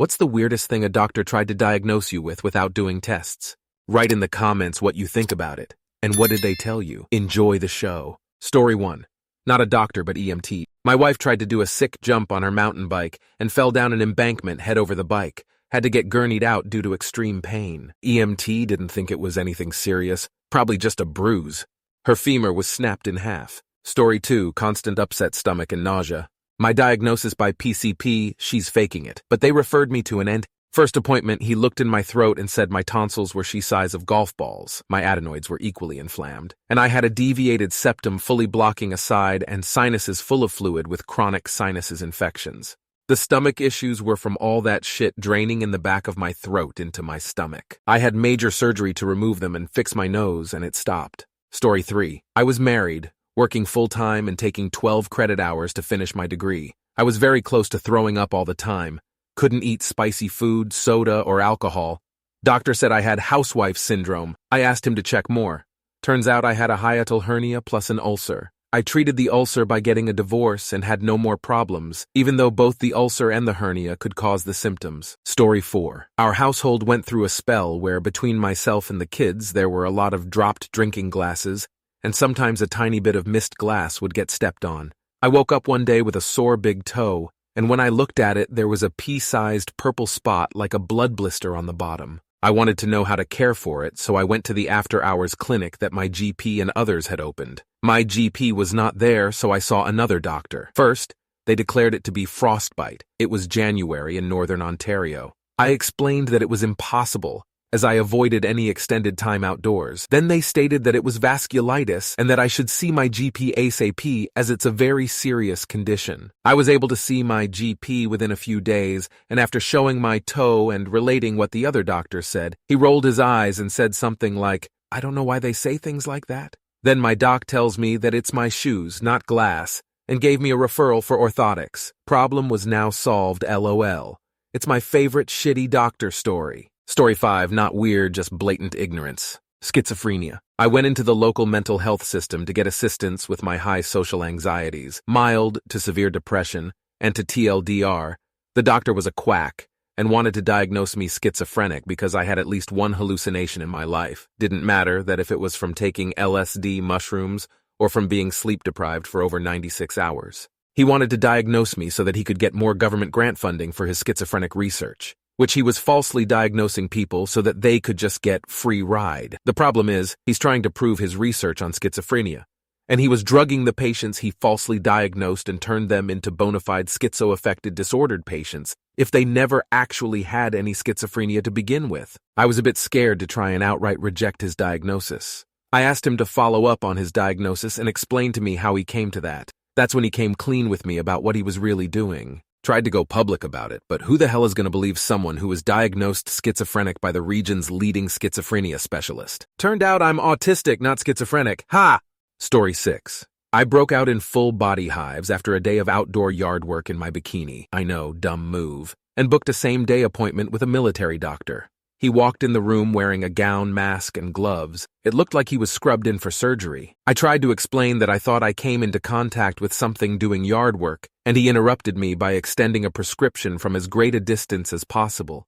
What's the weirdest thing a doctor tried to diagnose you with without doing tests? Write in the comments what you think about it. And what did they tell you? Enjoy the show. Story 1. Not a doctor, but EMT. My wife tried to do a sick jump on her mountain bike and fell down an embankment head over the bike. Had to get gurneyed out due to extreme pain. EMT didn't think it was anything serious, probably just a bruise. Her femur was snapped in half. Story 2. Constant upset stomach and nausea. My diagnosis by PCP, she's faking it. But they referred me to an end. First appointment, he looked in my throat and said my tonsils were the size of golf balls. My adenoids were equally inflamed. And I had a deviated septum fully blocking a side and sinuses full of fluid with chronic sinuses infections. The stomach issues were from all that shit draining in the back of my throat into my stomach. I had major surgery to remove them and fix my nose, and it stopped. Story 3. I was married, working full-time and taking 12 credit hours to finish my degree. I was very close to throwing up all the time. Couldn't eat spicy food, soda, or alcohol. Doctor said I had housewife syndrome. I asked him to check more. Turns out I had a hiatal hernia plus an ulcer. I treated the ulcer by getting a divorce and had no more problems, even though both the ulcer and the hernia could cause the symptoms. Story 4. Our household went through a spell where between myself and the kids there were a lot of dropped drinking glasses, and sometimes a tiny bit of missed glass would get stepped on. I woke up one day with a sore big toe, and when I looked at it there was a pea-sized purple spot like a blood blister on the bottom. I wanted to know how to care for it, so I went to the after-hours clinic that my GP and others had opened. My GP was not there, so I saw another doctor. First, they declared it to be frostbite. It was January in northern Ontario. I explained that it was impossible, as I avoided any extended time outdoors. Then they stated that it was vasculitis and that I should see my GP ASAP as it's a very serious condition. I was able to see my GP within a few days, and after showing my toe and relating what the other doctor said, he rolled his eyes and said something like, "I don't know why they say things like that." Then my doc tells me that it's my shoes, not glass, and gave me a referral for orthotics. Problem was now solved, LOL. It's my favorite shitty doctor story. Story 5, not weird, just blatant ignorance. Schizophrenia. I went into the local mental health system to get assistance with my high social anxieties, mild to severe depression, and to TLDR. The doctor was a quack and wanted to diagnose me schizophrenic because I had at least one hallucination in my life. Didn't matter that if it was from taking LSD mushrooms or from being sleep deprived for over 96 hours. He wanted to diagnose me so that he could get more government grant funding for his schizophrenic research, which he was falsely diagnosing people so that they could just get free ride. The problem is, he's trying to prove his research on schizophrenia, and he was drugging the patients he falsely diagnosed and turned them into bona fide schizo-affected disordered patients if they never actually had any schizophrenia to begin with. I was a bit scared to try and outright reject his diagnosis. I asked him to follow up on his diagnosis and explain to me how he came to that. That's when he came clean with me about what he was really doing. Tried to go public about it, but who the hell is going to believe someone who was diagnosed schizophrenic by the region's leading schizophrenia specialist? Turned out I'm autistic, not schizophrenic. Ha! Story 6. I broke out in full body hives after a day of outdoor yard work in my bikini. I know, dumb move. And booked a same-day appointment with a military doctor. He walked in the room wearing a gown, mask, and gloves. It looked like he was scrubbed in for surgery. I tried to explain that I thought I came into contact with something doing yard work, and he interrupted me by extending a prescription from as great a distance as possible,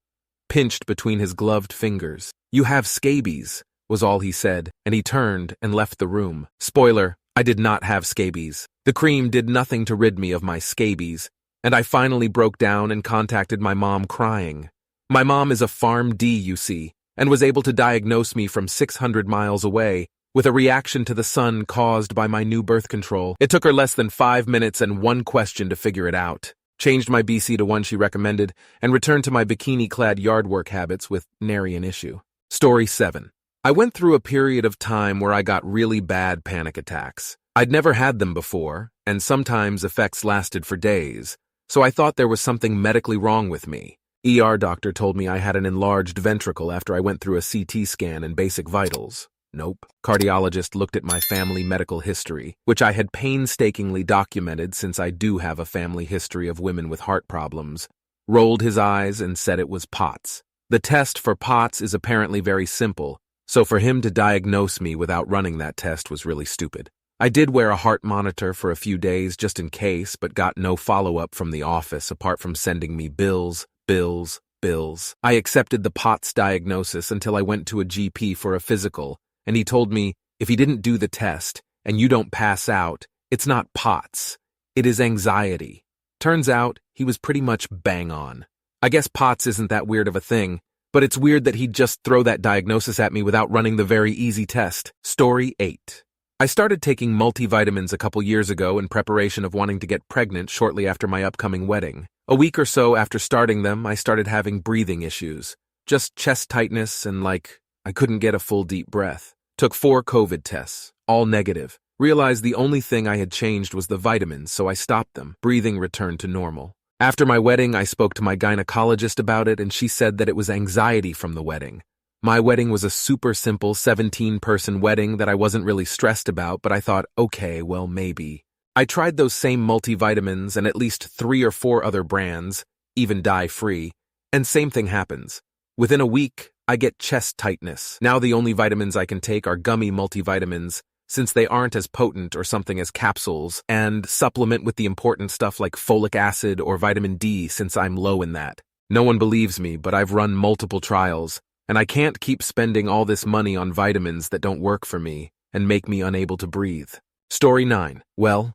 pinched between his gloved fingers. "You have scabies," was all he said, and he turned and left the room. Spoiler, I did not have scabies. The cream did nothing to rid me of my scabies, and I finally broke down and contacted my mom crying. My mom is a PharmD, you see, and was able to diagnose me from 600 miles away with a reaction to the sun caused by my new birth control. It took her less than 5 minutes and one question to figure it out. Changed my BC to one she recommended and returned to my bikini-clad yard work habits with nary an issue. Story 7. I went through a period of time where I got really bad panic attacks. I'd never had them before, and sometimes effects lasted for days, so I thought there was something medically wrong with me. ER doctor told me I had an enlarged ventricle after I went through a CT scan and basic vitals. Nope. Cardiologist looked at my family medical history, which I had painstakingly documented since I do have a family history of women with heart problems, rolled his eyes and said it was POTS. The test for POTS is apparently very simple, so for him to diagnose me without running that test was really stupid. I did wear a heart monitor for a few days just in case, but got no follow-up from the office apart from sending me bills Bills, bills. I accepted the POTS diagnosis until I went to a GP for a physical, and he told me, if he didn't do the test, and you don't pass out, it's not POTS. It is anxiety. Turns out, he was pretty much bang on. I guess POTS isn't that weird of a thing, but it's weird that he'd just throw that diagnosis at me without running the very easy test. Story 8. I started taking multivitamins a couple years ago in preparation of wanting to get pregnant shortly after my upcoming wedding. A week or so after starting them, I started having breathing issues. Just chest tightness and I couldn't get a full deep breath. Took 4 COVID tests, all negative. Realized the only thing I had changed was the vitamins, so I stopped them. Breathing returned to normal. After my wedding, I spoke to my gynecologist about it, and she said that it was anxiety from the wedding. My wedding was a super simple 17-person wedding that I wasn't really stressed about, but I thought, okay, well, maybe. I tried those same multivitamins and at least 3 or 4 other brands, even dye-free, and same thing happens. Within a week, I get chest tightness. Now the only vitamins I can take are gummy multivitamins, since they aren't as potent or something as capsules, and supplement with the important stuff like folic acid or vitamin D since I'm low in that. No one believes me, but I've run multiple trials, and I can't keep spending all this money on vitamins that don't work for me and make me unable to breathe. Story 9. Well,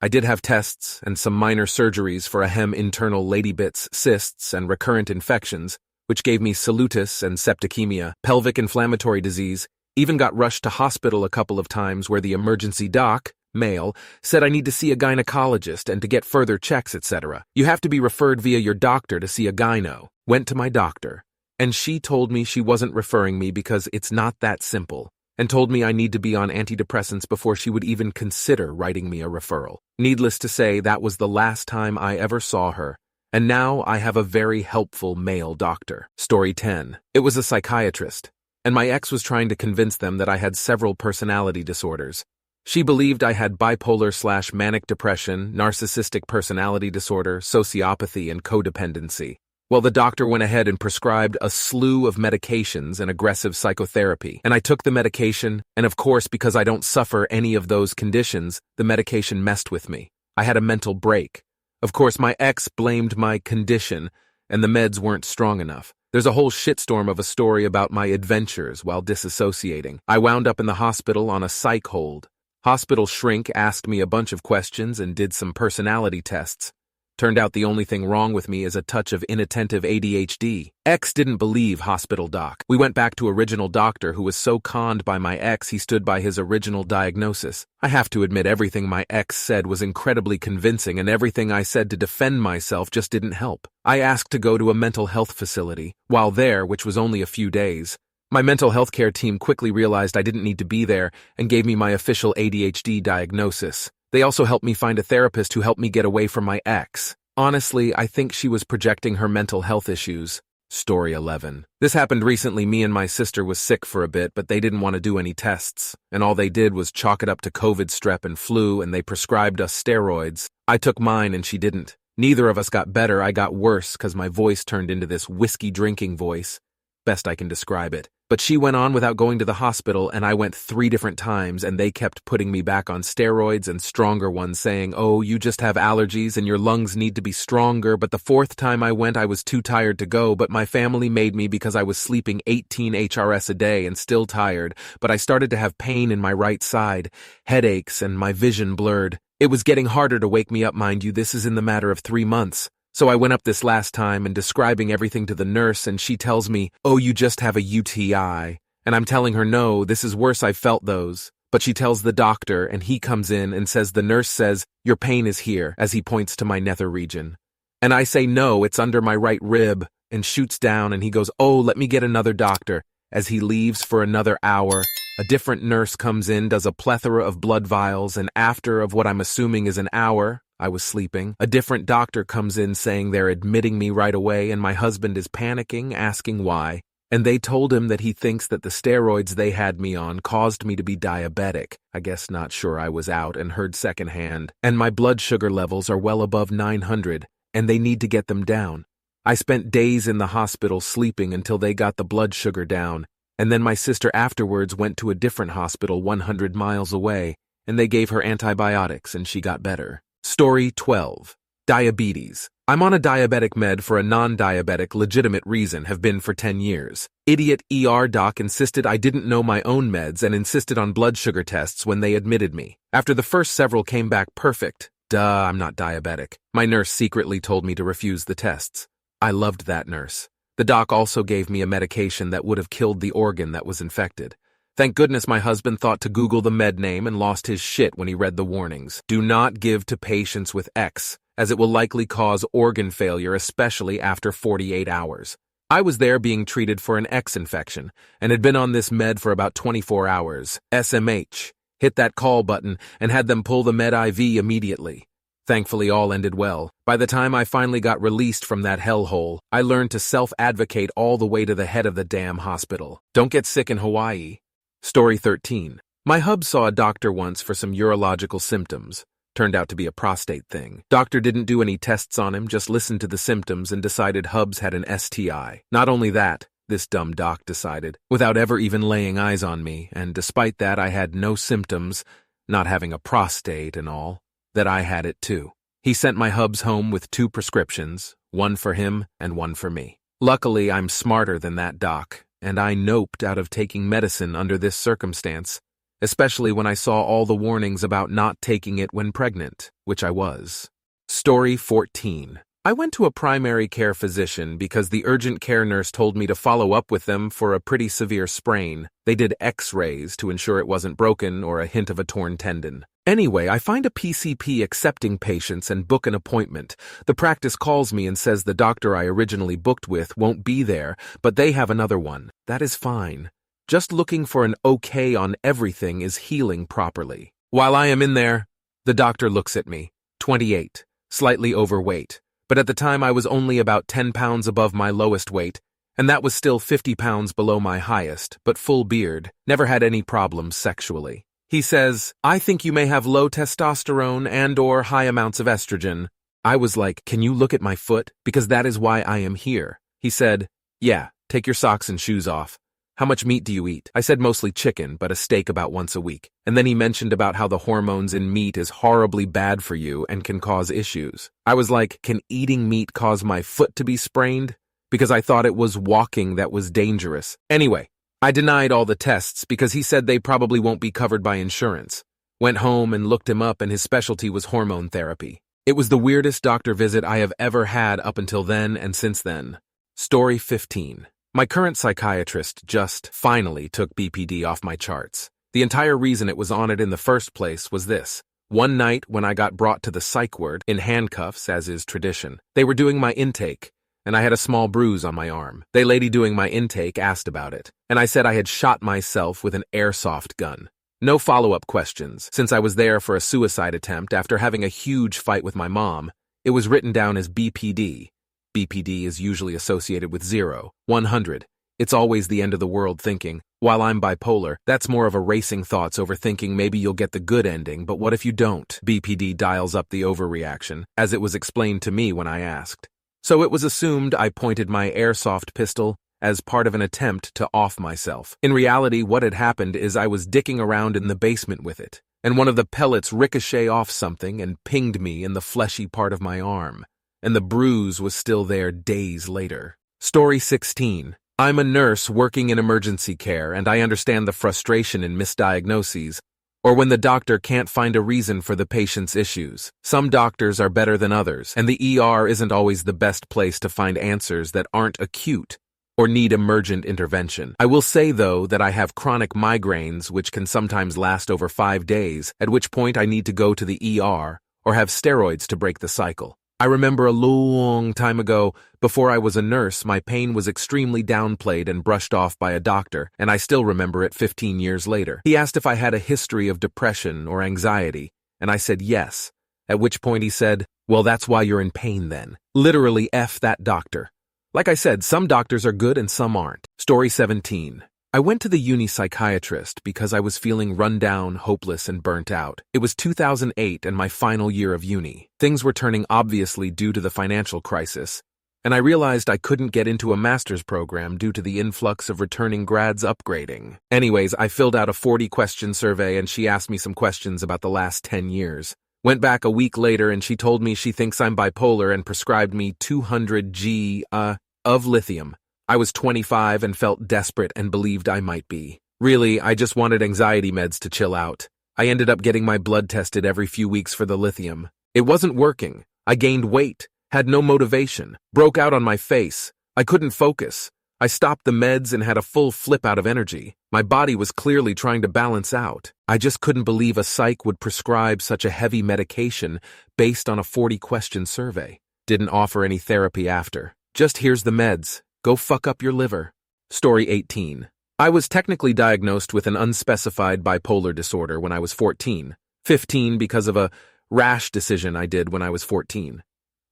I did have tests and some minor surgeries for a hem internal ladybits, cysts, and recurrent infections, which gave me salutis and septicemia, pelvic inflammatory disease, even got rushed to hospital a couple of times where the emergency doc, male, said I need to see a gynecologist and to get further checks, etc. You have to be referred via your doctor to see a gyno. Went to my doctor, and she told me she wasn't referring me because it's not that simple, and told me I need to be on antidepressants before she would even consider writing me a referral. Needless to say, that was the last time I ever saw her, and now I have a very helpful male doctor. Story 10. It was a psychiatrist, and my ex was trying to convince them that I had several personality disorders. She believed I had bipolar/manic depression, narcissistic personality disorder, sociopathy, and codependency. Well, the doctor went ahead and prescribed a slew of medications and aggressive psychotherapy, and I took the medication, and of course, because I don't suffer any of those conditions, the medication messed with me. I had a mental break. Of course, my ex blamed my condition, and the meds weren't strong enough. There's a whole shitstorm of a story about my adventures while disassociating. I wound up in the hospital on a psych hold. Hospital shrink asked me a bunch of questions and did some personality tests. Turned out the only thing wrong with me is a touch of inattentive ADHD. Ex didn't believe hospital doc. We went back to original doctor who was so conned by my ex he stood by his original diagnosis. I have to admit everything my ex said was incredibly convincing and everything I said to defend myself just didn't help. I asked to go to a mental health facility. While there, which was only a few days, my mental health care team quickly realized I didn't need to be there and gave me my official ADHD diagnosis. They also helped me find a therapist who helped me get away from my ex. Honestly, I think she was projecting her mental health issues. Story 11. This happened recently. Me and my sister was sick for a bit, but they didn't want to do any tests, and all they did was chalk it up to COVID, strep, and flu, and they prescribed us steroids. I took mine and she didn't. Neither of us got better. I got worse because my voice turned into this whiskey-drinking voice. Best I can describe it. But she went on without going to the hospital, and I went 3 different times, and they kept putting me back on steroids and stronger ones, saying, oh, you just have allergies and your lungs need to be stronger. But the 4th time I went, I was too tired to go, but my family made me because I was sleeping 18 HRS a day and still tired. But I started to have pain in my right side, headaches, and my vision blurred. It was getting harder to wake me up, mind you. This is in the matter of 3 months. So I went up this last time and describing everything to the nurse, and she tells me, oh, you just have a UTI. And I'm telling her, no, this is worse, I've felt those. But she tells the doctor, and he comes in and says the nurse says, your pain is here, as he points to my nether region. And I say, no, it's under my right rib, and shoots down, and he goes, oh, let me get another doctor. As he leaves for another hour, a different nurse comes in, does a plethora of blood vials, and after of what I'm assuming is an hour, I was sleeping, a different doctor comes in saying they're admitting me right away, and my husband is panicking, asking why. And they told him that he thinks that the steroids they had me on caused me to be diabetic. I guess not sure I was out and heard secondhand. And my blood sugar levels are well above 900, and they need to get them down. I spent days in the hospital sleeping until they got the blood sugar down, and then my sister afterwards went to a different hospital 100 miles away, and they gave her antibiotics and she got better. Story 12. Diabetes. I'm on a diabetic med for a non-diabetic legitimate reason, have been for 10 years. Idiot ER doc insisted I didn't know my own meds and insisted on blood sugar tests when they admitted me. After the first several came back perfect. Duh, I'm not diabetic. My nurse secretly told me to refuse the tests. I loved that nurse. The doc also gave me a medication that would have killed the organ that was infected. Thank goodness my husband thought to Google the med name and lost his shit when he read the warnings. Do not give to patients with X, as it will likely cause organ failure, especially after 48 hours. I was there being treated for an X infection and had been on this med for about 24 hours. SMH. Hit that call button and had them pull the med IV immediately. Thankfully, all ended well. By the time I finally got released from that hellhole, I learned to self-advocate all the way to the head of the damn hospital. Don't get sick in Hawaii. Story 13. My hub saw a doctor once for some urological symptoms. Turned out to be a prostate thing. Doctor didn't do any tests on him, just listened to the symptoms and decided Hubs had an STI. Not only that, this dumb doc decided, without ever even laying eyes on me, and despite that I had no symptoms, not having a prostate and all, that I had it too. He sent my Hubs home with 2 prescriptions, one for him and one for me. Luckily, I'm smarter than that doc, and I noped out of taking medicine under this circumstance, especially when I saw all the warnings about not taking it when pregnant, which I was. Story 14. I went to a primary care physician because the urgent care nurse told me to follow up with them for a pretty severe sprain. They did x-rays to ensure it wasn't broken or a hint of a torn tendon. Anyway, I find a PCP accepting patients and book an appointment. The practice calls me and says the doctor I originally booked with won't be there, but they have another one. That is fine. Just looking for an okay on everything is healing properly. While I am in there, the doctor looks at me. 28, slightly overweight. But at the time I was only about 10 pounds above my lowest weight, and that was still 50 pounds below my highest, but full beard, never had any problems sexually. He says, I think you may have low testosterone and/or high amounts of estrogen. I was like, can you look at my foot? Because that is why I am here. He said, yeah, take your socks and shoes off. How much meat do you eat? I said mostly chicken, but a steak about once a week. And then he mentioned about how the hormones in meat is horribly bad for you and can cause issues. I was like, can eating meat cause my foot to be sprained? Because I thought it was walking that was dangerous. Anyway, I denied all the tests because he said they probably won't be covered by insurance. Went home and looked him up and his specialty was hormone therapy. It was the weirdest doctor visit I have ever had up until then and since then. Story 15. My current psychiatrist just finally took BPD off my charts. The entire reason it was on it in the first place was this. One night when I got brought to the psych ward in handcuffs, as is tradition, they were doing my intake, and I had a small bruise on my arm. The lady doing my intake asked about it, and I said I had shot myself with an airsoft gun. No follow-up questions, since I was there for a suicide attempt after having a huge fight with my mom. It was written down as BPD. BPD is usually associated with 0, 100. It's always the end of the world thinking. While I'm bipolar, that's more of a racing thoughts overthinking maybe you'll get the good ending, but what if you don't? BPD dials up the overreaction, as it was explained to me when I asked. So it was assumed I pointed my airsoft pistol as part of an attempt to off myself. In reality, what had happened is I was dicking around in the basement with it, and one of the pellets ricocheted off something and pinged me in the fleshy part of my arm. And the bruise was still there days later. Story 16. I'm a nurse working in emergency care, and I understand the frustration in misdiagnoses, or when the doctor can't find a reason for the patient's issues. Some doctors are better than others, and the ER isn't always the best place to find answers that aren't acute or need emergent intervention. I will say, though, that I have chronic migraines which can sometimes last over 5 days, at which point I need to go to the ER or have steroids to break the cycle. I remember a long time ago, before I was a nurse, my pain was extremely downplayed and brushed off by a doctor, and I still remember it 15 years later. He asked if I had a history of depression or anxiety, and I said yes, at which point he said, well, that's why you're in pain then. Literally F that doctor. Like I said, some doctors are good and some aren't. Story 17. I went to the uni psychiatrist because I was feeling run down, hopeless, and burnt out. It was 2008 and my final year of uni. Things were turning obviously due to the financial crisis, and I realized I couldn't get into a master's program due to the influx of returning grads upgrading. Anyways, I filled out a 40-question survey and she asked me some questions about the last 10 years. Went back a week later and she told me she thinks I'm bipolar and prescribed me 200 g of lithium. I was 25 and felt desperate and believed I might be. Really, I just wanted anxiety meds to chill out. I ended up getting my blood tested every few weeks for the lithium. It wasn't working. I gained weight, had no motivation, broke out on my face. I couldn't focus. I stopped the meds and had a full flip out of energy. My body was clearly trying to balance out. I just couldn't believe a psych would prescribe such a heavy medication based on a 40-question survey. Didn't offer any therapy after. Just here's the meds. Go fuck up your liver. Story 18. I was technically diagnosed with an unspecified bipolar disorder when I was 14. 15 because of a rash decision I did when I was 14.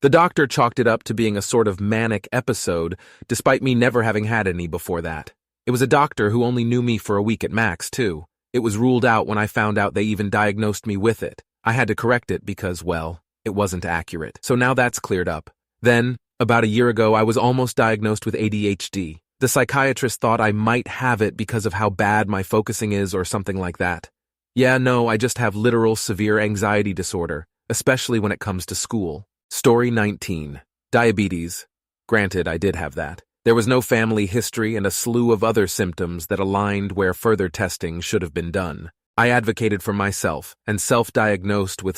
The doctor chalked it up to being a sort of manic episode, despite me never having had any before that. It was a doctor who only knew me for a week at max, too. It was ruled out when I found out they even diagnosed me with it. I had to correct it because, well, it wasn't accurate. So now that's cleared up. Then, about a year ago, I was almost diagnosed with ADHD. The psychiatrist thought I might have it because of how bad my focusing is or something like that. Yeah, no, I just have literal severe anxiety disorder, especially when it comes to school. Story 19. Diabetes. Granted, I did have that. There was no family history and a slew of other symptoms that aligned where further testing should have been done. I advocated for myself and self-diagnosed with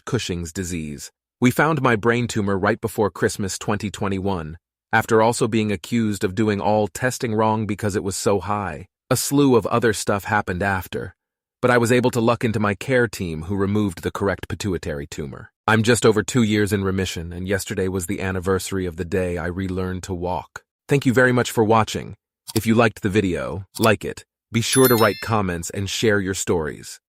Cushing's disease. We found my brain tumor right before Christmas 2021, after also being accused of doing all testing wrong because it was so high. A slew of other stuff happened after, but I was able to luck into my care team who removed the correct pituitary tumor. I'm just over 2 years in remission, and yesterday was the anniversary of the day I relearned to walk. Thank you very much for watching. If you liked the video, like it. Be sure to write comments and share your stories.